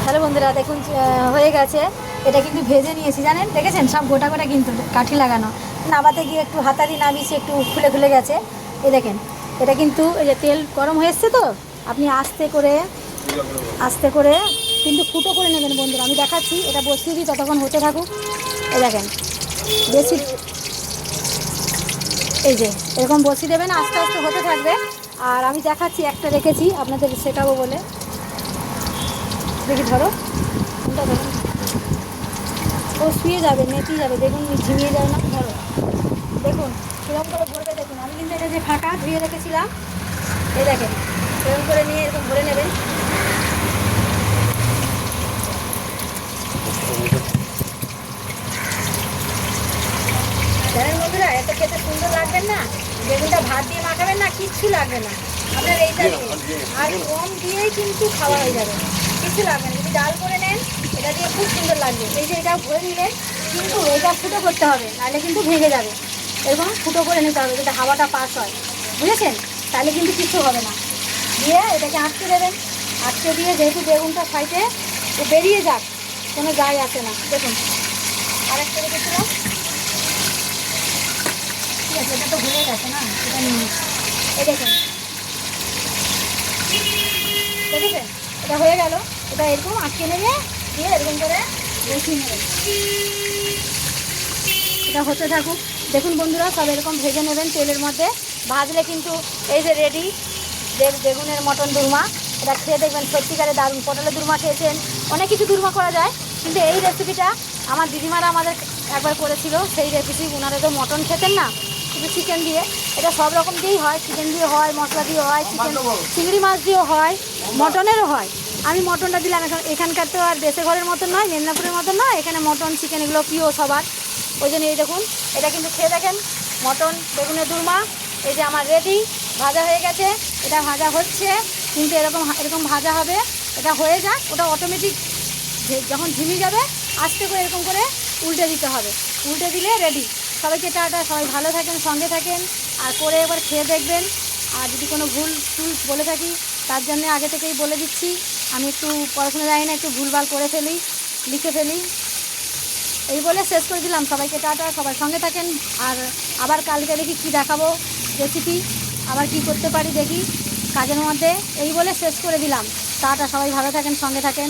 তাহলে বন্ধুরা দেখুন হয়ে গেছে। এটা কিন্তু ভেজে নিয়েছি, জানেন, দেখেছেন সব গোটা গোটা কিন্তু কাঠি লাগানো। নাবাতে গিয়ে একটু হাতারি নামিয়েছি, একটু খুলে খুলে গেছে। এই দেখেন, এটা কিন্তু এই যে তেল গরম হয়ে এসছে, তো আপনি আস্তে করে আস্তে করে কিন্তু ফুটো করে নেবেন বন্ধুরা। আমি দেখাচ্ছি, এটা বসিয়ে দিই, ততক্ষণ হতে থাকুক। এই দেখেন, বেশি এই যে এরকম বসিয়ে দেবেন, আস্তে আস্তে হতে থাকবে। আর আমি দেখাচ্ছি, একটা রেখেছি আপনাদের শেখাবো বলে। দেখি ধরো, কোনটা ধরুন, ও শুয়ে যাবে, নেচে যাবে, দেখুন ঝিমিয়ে যাবে না। ধরো, দেখুন এরকম করে ভরবে। দেখুন আমি কিন্তু এটা যে ফাঁকা ধুয়ে রেখেছিলাম, এই দেখেন এরকম করে নিয়ে এরকম ভরে নেবেন। জানেন বন্ধুরা, এত খেতে সুন্দর লাগবেন না, বেগুনটা ভাত দিয়ে মাখাবেন না, কিচ্ছু লাগবে না আপনার এইটা দিয়ে। আর কম দিয়েই কিন্তু খাওয়া হয়ে যাবে, কিছু লাগবে না। যদি ডাল করে নেন, এটা দিয়ে খুব সুন্দর লাগবে। এই যে এটা ভরে নিলেন, কিন্তু এটা ফুটো করতে হবে, নাহলে কিন্তু ভেঙে যাবে। এরকম ফুটো করে নিতে হবে, যাতে হাওয়াটা পাস হয়, বুঝেছেন? তাহলে কিন্তু কিছু হবে না। দিয়ে এটাকে আটকে দেবেন। আটকে দিয়ে যেহেতু বেগুনটা সাইডে বেরিয়ে যাক, কোনো যায় আসে না। দেখুন আরেকটা রেখেছিলাম, ঠিক আছে, এটা তো হয়ে গেছে না, এটা নিয়ে এই দেখুন, দেখেছেন এটা হয়ে গেল। এটা এরকম আটকে নেবে, দিয়ে এরকম করে বসিয়ে নেবেন। এটা হতে থাকুক। দেখুন বন্ধুরা, সব এরকম ভেজে নেবেন তেলের মধ্যে। ভাজলে কিন্তু এই যে রেডি বেগুনের মটন দুর্মা। এটা খেয়ে দেখবেন সত্যিকারে দারুণ। পটলের দুর্মা খেয়েছেন, অনেক কিছু দুর্মা করা যায়, কিন্তু এই রেসিপিটা আমার দিদিমারা আমাদের একবার করেছিল। সেই রেসিপি, ওনারা তো মটন খেতেন না, শুধু চিকেন দিয়ে। এটা সব রকম দিয়েই হয়, চিকেন দিয়ে হয়, মশলা দিয়ে হয়, চিকেন চিংড়ি মাছ দিয়েও হয়, মটনেরও হয়। আমি মটনটা দিলাম। এখানকার তো আর দেশে ঘরের মতন নয়, মেদিনীপুরের মতন নয়, এখানে মটন চিকেন এগুলো প্রিয় সবার। ওই জন্য এই দেখুন, এটা কিন্তু খেয়ে দেখেন, মটন বেগুনের দুর্মা। এই যে আমার রেডি, ভাজা হয়ে গেছে। এটা ভাজা হচ্ছে, কিন্তু এরকম এরকম ভাজা হবে। এটা হয়ে যাক, ওটা অটোমেটিক যখন ঝিমিয়ে যাবে, আস্তে করে এরকম করে উল্টে দিতে হবে। উল্টে দিলে রেডি। সবাইকে টাটা, সবাই ভালো থাকেন, সঙ্গে থাকেন, আর করে একবার খেয়ে দেখবেন। আর যদি কোনো ভুল টুল বলে থাকি, তার জন্য আগে থেকেই বলে দিচ্ছি। আমি একটু পড়াশোনা জানি না, একটু ভুলভাল করে ফেলি, লিখে ফেলি। এই বলে শেষ করে দিলাম। সবাইকে টাটা, সবাই সঙ্গে থাকেন। আর আবার কালকে দেখি কী দেখাবো রেসিপি, আবার কি করতে পারি দেখি কাজের মধ্যে। এই বলে শেষ করে দিলাম। টাটা, সবাই ভালো থাকেন, সঙ্গে থাকেন।